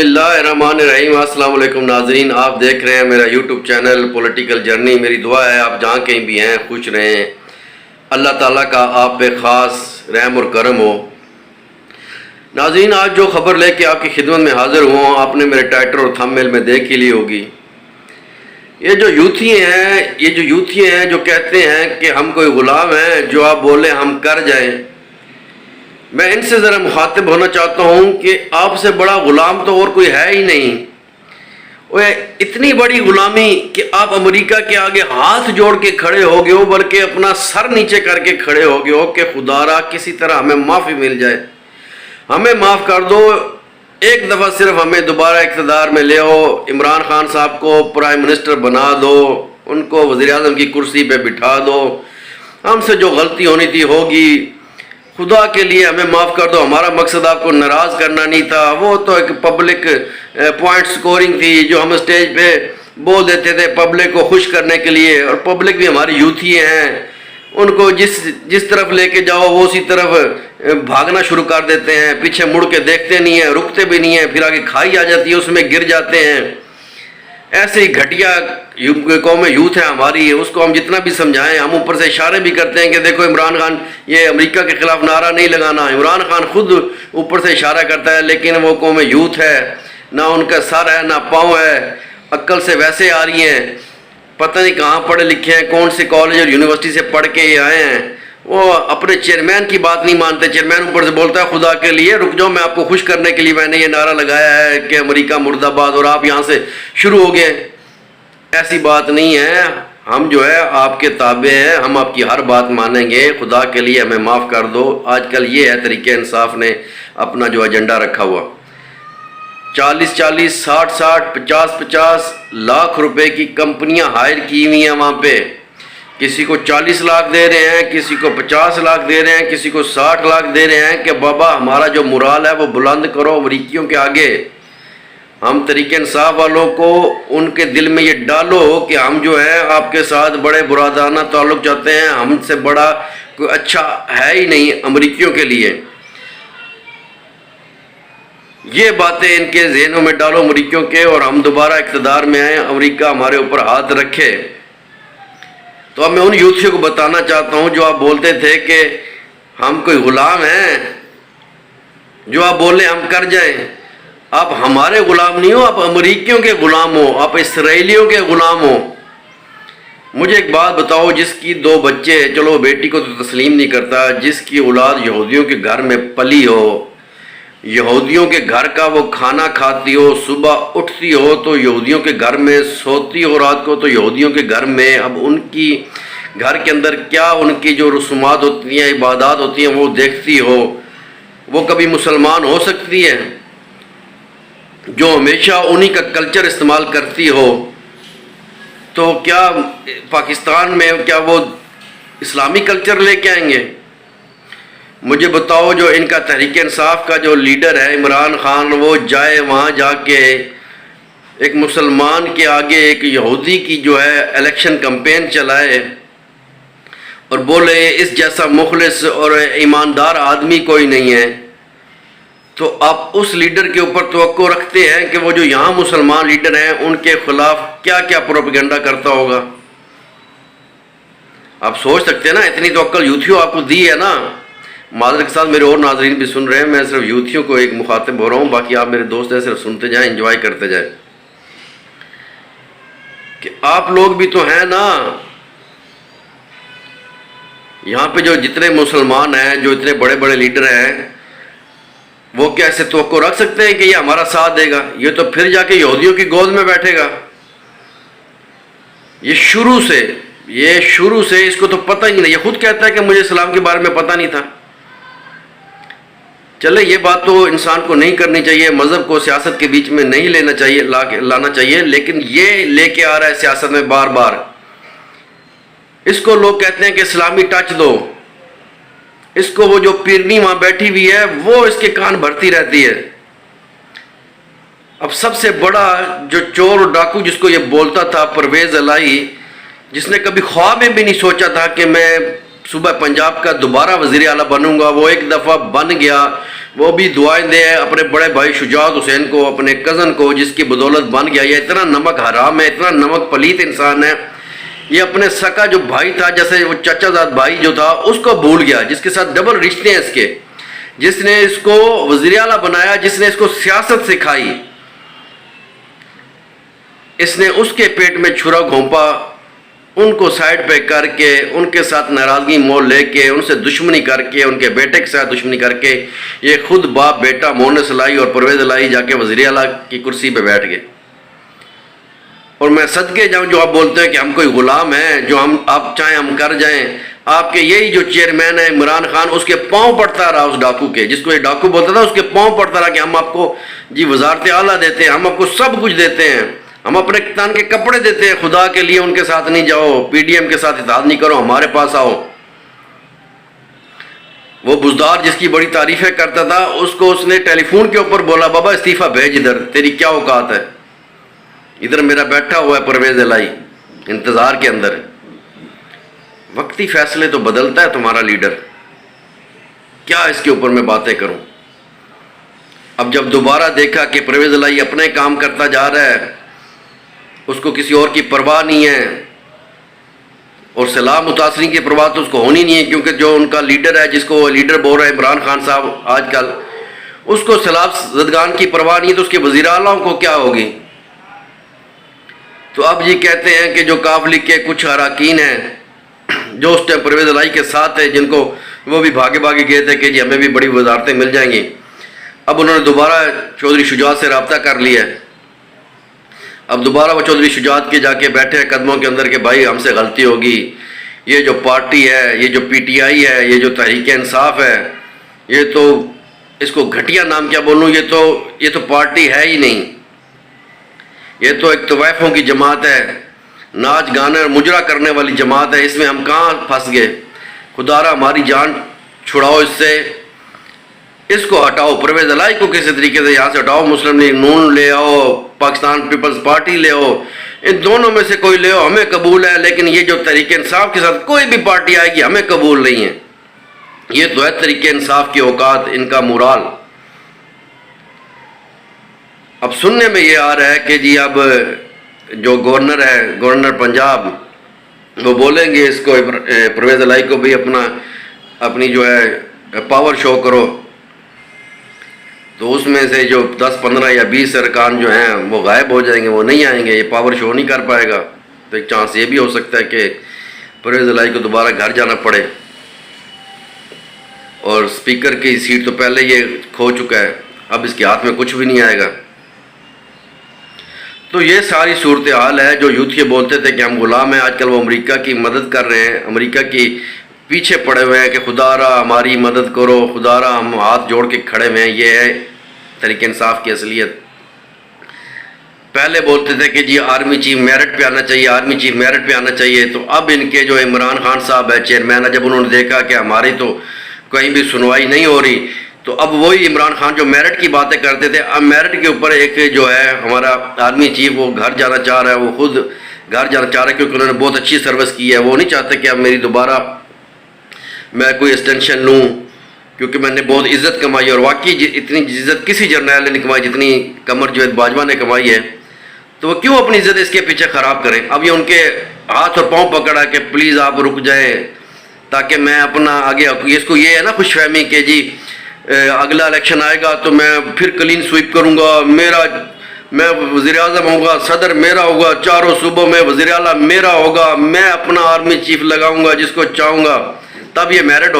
بسم اللہ الرحمن الرحیم۔ السلام علیکم ناظرین، آپ دیکھ رہے ہیں میرا یوٹیوب چینل پولیٹیکل جرنی۔ میری دعا ہے آپ جہاں کہیں بھی ہیں خوش رہیں، اللہ تعالیٰ کا آپ پہ خاص رحم اور کرم ہو۔ ناظرین، آج جو خبر لے کے آپ کی خدمت میں حاضر ہوں، آپ نے میرے ٹائٹل اور تھمبنیل میں دیکھ ہی لی ہوگی۔ یہ جو یوتھی ہیں جو کہتے ہیں کہ ہم کوئی غلام ہیں، جو آپ بولیں ہم کر جائیں، میں ان سے ذرا مخاطب ہونا چاہتا ہوں کہ آپ سے بڑا غلام تو اور کوئی ہے ہی نہیں۔ وہ اتنی بڑی غلامی کہ آپ امریکہ کے آگے ہاتھ جوڑ کے کھڑے ہو گئے ہو، بلکہ اپنا سر نیچے کر کے کھڑے ہو گئے ہو کہ خدا را کسی طرح ہمیں معافی مل جائے، ہمیں معاف کر دو، ایک دفعہ صرف ہمیں دوبارہ اقتدار میں لے آؤ، عمران خان صاحب کو پرائم منسٹر بنا دو، ان کو وزیر اعظم کی کرسی پہ بٹھا دو، ہم سے جو غلطی ہونی تھی ہوگی، خدا کے لیے ہمیں معاف کر دو۔ ہمارا مقصد آپ کو ناراض کرنا نہیں تھا، وہ تو ایک پبلک پوائنٹ سکورنگ تھی جو ہم اسٹیج پہ بول دیتے تھے پبلک کو خوش کرنے کے لیے، اور پبلک بھی ہماری یوتھی ہیں، ان کو جس طرف لے کے جاؤ وہ اسی طرف بھاگنا شروع کر دیتے ہیں، پیچھے مڑ کے دیکھتے نہیں ہیں، رکتے بھی نہیں ہیں، پھر آگے کھائی آ جاتی ہے اس میں گر جاتے ہیں۔ ایسے ہی گھٹیا قوم یوتھ ہے ہماری، اس کو ہم جتنا بھی سمجھائیں، ہم اوپر سے اشارے بھی کرتے ہیں کہ دیکھو عمران خان یہ امریکہ کے خلاف نعرہ نہیں لگانا، عمران خان خود اوپر سے اشارہ کرتا ہے، لیکن وہ قوم یوتھ ہے، نہ ان کا سر ہے نہ پاؤں ہے، عقل سے ویسے آ رہی ہیں، پتہ نہیں کہاں پڑھے لکھے ہیں، کون سے کالج اور یونیورسٹی سے پڑھ کے یہ آئے ہیں، وہ اپنے چیئرمین کی بات نہیں مانتے۔ چیئرمین اوپر سے بولتا ہے خدا کے لیے رک جاؤ، میں آپ کو خوش کرنے کے لیے میں نے یہ نعرہ لگایا ہے کہ امریکہ مرد آباد، اور آپ یہاں سے شروع ہو گئے۔ ایسی بات نہیں ہے، ہم جو ہے آپ کے تابع ہیں، ہم آپ کی ہر بات مانیں گے، خدا کے لیے ہمیں معاف کر دو۔ آج کل یہ ہے طریقہ انصاف نے اپنا جو ایجنڈا رکھا ہوا، 40 60 50 لاکھ روپے کی کمپنیاں ہائر کی ہوئی ہیں وہاں پہ، کسی کو 40 لاکھ دے رہے ہیں، کسی کو 50 لاکھ دے رہے ہیں، کسی کو 60 لاکھ دے رہے ہیں کہ بابا ہمارا جو مرال ہے وہ بلند کرو امریکیوں کے آگے۔ ہم طریقہ انصاف والوں کو ان کے دل میں یہ ڈالو کہ ہم جو ہے آپ کے ساتھ بڑے برادرانہ تعلق چاہتے ہیں، ہم سے بڑا کوئی اچھا ہے ہی نہیں امریکیوں کے لیے۔ یہ باتیں ان کے ذہنوں میں ڈالو امریکیوں کے، اور ہم دوبارہ اقتدار میں آئیں، امریکہ ہمارے اوپر ہاتھ رکھے۔ تو اب میں ان یوتھیوں کو بتانا چاہتا ہوں جو آپ بولتے تھے کہ ہم کوئی غلام ہیں، جو آپ بولیں ہم کر جائیں، آپ ہمارے غلام نہیں ہو، آپ امریکیوں کے غلام ہو، آپ اسرائیلیوں کے غلام ہو۔ مجھے ایک بات بتاؤ، جس کی 2 بچے، چلو بیٹی کو تو تسلیم نہیں کرتا، جس کی اولاد یہودیوں کے گھر میں پلی ہو، یہودیوں کے گھر کا وہ کھانا کھاتی ہو، صبح اٹھتی ہو تو یہودیوں کے گھر میں سوتی ہو، رات کو تو یہودیوں کے گھر میں، اب ان کی گھر کے اندر کیا ان کی جو رسومات ہوتی ہیں، عبادات ہوتی ہیں، وہ دیکھتی ہو، وہ کبھی مسلمان ہو سکتی ہے جو ہمیشہ انہی کا کلچر استعمال کرتی ہو؟ تو کیا پاکستان میں کیا وہ اسلامی کلچر لے کے آئیں گے؟ مجھے بتاؤ، جو ان کا تحریک انصاف کا جو لیڈر ہے عمران خان، وہ جائے وہاں جا کے ایک مسلمان کے آگے ایک یہودی کی جو ہے الیکشن کمپین چلائے اور بولے اس جیسا مخلص اور ایماندار آدمی کوئی نہیں ہے، تو آپ اس لیڈر کے اوپر توقع رکھتے ہیں کہ وہ جو یہاں مسلمان لیڈر ہیں ان کے خلاف کیا کیا پروپیگنڈا کرتا ہوگا؟ آپ سوچ سکتے ہیں نا، اتنی تو عقل یوتھیوں آپ کو دی ہے نا۔ معذرت کے ساتھ میرے اور ناظرین بھی سن رہے ہیں، میں صرف یوتھیوں کو ایک مخاطب ہو رہا ہوں، باقی آپ میرے دوست ہیں، صرف سنتے جائیں، انجوائے کرتے جائیں، کہ آپ لوگ بھی تو ہیں نا یہاں پہ، جو جتنے مسلمان ہیں، جو اتنے بڑے بڑے لیڈر ہیں، وہ کیا ایسے توقع رکھ سکتے ہیں کہ یہ ہمارا ساتھ دے گا؟ یہ تو پھر جا کے یہودیوں کی گود میں بیٹھے گا۔ یہ شروع سے اس کو تو پتہ ہی نہیں، یہ خود کہتا ہے کہ مجھے اسلام کے بارے میں پتہ نہیں تھا۔ چلے یہ بات تو انسان کو نہیں کرنی چاہیے، مذہب کو سیاست کے بیچ میں نہیں لانا چاہیے، لیکن یہ لے کے آ رہا ہے سیاست میں بار بار۔ اس کو لوگ کہتے ہیں کہ اسلامی ٹچ دو، اس کو وہ جو پیرنی وہاں بیٹھی ہوئی ہے وہ اس کے کان بھرتی رہتی ہے۔ اب سب سے بڑا جو چور اور ڈاکو جس کو یہ بولتا تھا، پرویز الہی، جس نے کبھی خواب میں بھی نہیں سوچا تھا کہ میں صوبہ پنجاب کا دوبارہ وزیر اعلیٰ بنوں گا، وہ ایک دفعہ بن گیا، وہ بھی دعائیں دے اپنے بڑے بھائی شجاعت حسین کو، اپنے کزن کو، جس کی بدولت بن گیا. یہ اتنا نمک حرام ہے، اتنا نمک پلیت انسان ہے. یہ اپنے سکا جو بھائی تھا، جیسے وہ چچا زاد بھائی جو تھا، اس کو بھول گیا، جس کے ساتھ ڈبل رشتے ہیں اس کے، جس نے اس کو وزیر اعلیٰ بنایا، جس نے اس کو سیاست سکھائی. اس نے اس کے پیٹ میں چھرا گھونپا، ان کو سائڈ پہ کر کے، ان کے ساتھ ناراضگی مول لے کے، ان سے دشمنی کر کے، ان کے بیٹے کے ساتھ دشمنی کر کے، یہ خود باپ بیٹا مونس لائی اور پرویز لائی جا کے وزیر اعلیٰ کی کرسی پہ بیٹھ گئے. اور میں صدقے جاؤں جو آپ بولتے ہیں کہ ہم کوئی غلام ہیں، جو آپ چاہیں ہم کر جائیں. آپ کے یہی جو چیئرمین ہے عمران خان، اس کے پاؤں پڑتا رہا، اس ڈاکو کے، جس کو یہ ڈاکو بولتا تھا، اس کے پاؤں پڑتا رہا کہ ہم آپ کو جی وزارت اعلیٰ دیتے ہیں، ہم آپ کو سب کچھ دیتے ہیں، ہم اپنے کتان کے کپڑے دیتے ہیں، خدا کے لیے ان کے ساتھ نہیں جاؤ، پی ڈی ایم کے ساتھ اتحاد نہیں کرو، ہمارے پاس آؤ. وہ بزدار جس کی بڑی تعریفیں کرتا تھا، اس کو اس نے ٹیلی فون کے اوپر بولا، بابا استعفیٰ بھیج ادھر، تیری کیا اوقات ہے، ادھر میرا بیٹھا ہوا ہے پرویز الہی انتظار کے اندر. وقتی فیصلے تو بدلتا ہے تمہارا لیڈر، کیا اس کے اوپر میں باتیں کروں. اب جب دوبارہ دیکھا کہ پرویز الہی اپنے کام کرتا جا رہا ہے، اس کو کسی اور کی پرواہ نہیں ہے، اور سیلاب متاثرین کی پرواہ تو اس کو ہونی نہیں ہے، کیونکہ جو ان کا لیڈر ہے، جس کو لیڈر بول رہے ہیں عمران خان صاحب آج کل، اس کو سیلاب زدگان کی پرواہ نہیں ہے، تو اس کے وزیر اعلیٰ کو کیا ہوگی. تو اب یہ کہتے ہیں کہ جو کاف لیگ کے کچھ اراکین ہیں جو اس ٹائم پرویز الہی کے ساتھ ہیں، جن کو وہ بھی بھاگے گئے تھے کہ جی ہمیں بھی بڑی وزارتیں مل جائیں گی، اب انہوں نے دوبارہ چودھری شجاعت سے رابطہ کر لیا ہے. اب دوبارہ وہ چودھری شجاعت کے جا کے بیٹھے ہیں قدموں کے اندر کہ بھائی ہم سے غلطی ہوگی، یہ جو پارٹی ہے، یہ جو پی ٹی آئی ہے، یہ جو تحریک انصاف ہے، یہ تو اس کو گھٹیا نام کیا بولوں، یہ تو پارٹی ہے ہی نہیں، یہ تو ایک طوائفوں کی جماعت ہے، ناچ گانے اور مجرا کرنے والی جماعت ہے. اس میں ہم کہاں پھنس گئے، خدا را ہماری جان چھڑاؤ اس سے، اس کو ہٹاؤ، پرویز الہی کو کسی طریقے سے یہاں سے ہٹاؤ، مسلم لیگ نون لے آؤ، پاکستان پیپلز پارٹی لے آؤ، ان دونوں میں سے کوئی لے آؤ، ہمیں قبول ہے. لیکن یہ جو تحریک انصاف کے ساتھ کوئی بھی پارٹی آئے گی ہمیں قبول نہیں ہے. یہ تو ہے تحریک انصاف کی اوقات، ان کا مورال. اب سننے میں یہ آ رہا ہے کہ جی اب جو گورنر ہے، گورنر پنجاب، وہ بولیں گے اس کو پرویز الہی کو بھی اپنی جو ہے پاور شو کرو. تو اس میں سے جو 10 15 یا 20 ارکان جو ہیں وہ غائب ہو جائیں گے، وہ نہیں آئیں گے، یہ پاور شو نہیں کر پائے گا. تو ایک چانس یہ بھی ہو سکتا ہے کہ پرویز الہی کو دوبارہ گھر جانا پڑے، اور اسپیکر کی سیٹ تو پہلے یہ کھو چکا ہے، اب اس کے ہاتھ میں کچھ بھی نہیں آئے گا. تو یہ ساری صورتحال ہے. جو یوتھ یہ بولتے تھے کہ ہم غلام ہیں، آج کل وہ امریکہ کی مدد کر رہے ہیں، امریکہ کی پیچھے پڑے ہوئے ہیں کہ خدا را ہماری مدد کرو، خدا را ہم ہاتھ جوڑ کے کھڑے ہوئے ہیں. یہ ہے تحریک انصاف کی اصلیت. پہلے بولتے تھے کہ جی آرمی چیف میرٹ پہ آنا چاہیے، آرمی چیف میرٹ پہ آنا چاہیے. تو اب ان کے جو عمران خان صاحب ہے چیئرمین ہے، جب انہوں نے دیکھا کہ ہماری تو کہیں بھی سنوائی نہیں ہو رہی، تو اب وہی عمران خان جو میرٹ کی باتیں کرتے تھے، اب میرٹ کے اوپر ایک جو ہے ہمارا آرمی چیف وہ گھر جانا چاہ رہا ہے، وہ خود گھر جانا چاہ رہا ہے، کیونکہ انہوں نے بہت اچھی سروس کی ہے. وہ نہیں چاہتے کہ اب میری دوبارہ میں کوئی ایکسٹینشن لوں، کیونکہ میں نے بہت عزت کمائی، اور واقعی اتنی عزت کسی جرنیل نے نہیں کمائی جتنی قمر جاوید باجوہ نے کمائی ہے. تو وہ کیوں اپنی عزت اس کے پیچھے خراب کریں. اب یہ ان کے ہاتھ اور پاؤں پکڑا کہ پلیز آپ رک جائیں تاکہ میں اپنا آگے. اس کو یہ ہے نا خوش فہمی کہ جی اگلا الیکشن آئے گا تو میں پھر کلین سویپ کروں گا، میں وزیر اعظم ہوں گا، صدر میرا ہوگا، چاروں صوبوں میں وزیر اعلیٰ میرا ہوگا، میں اپنا آرمی چیف لگاؤں گا جس کو چاہوں گا. تب یہ میرٹ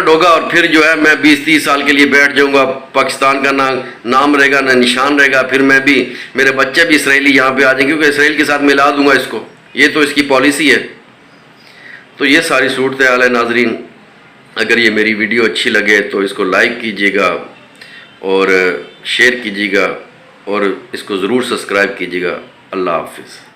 ہوگا، اور پھر جو ہے میں 20-30 سال کے لیے بیٹھ جاؤں گا، پاکستان کا نہ نام رہے گا نہ نشان رہے گا. پھر میں بھی، میرے بچے بھی اسرائیلی یہاں پہ آ جائیں گے، کیونکہ اسرائیل کے ساتھ ملا دوں گا اس کو. یہ تو اس کی پالیسی ہے. تو یہ ساری صورتحال ہے. ناظرین، اگر یہ میری ویڈیو اچھی لگے تو اس کو لائک کیجیے گا اور شیئر کیجیے گا، اور اس کو ضرور سبسکرائب کیجیے گا. اللہ حافظ.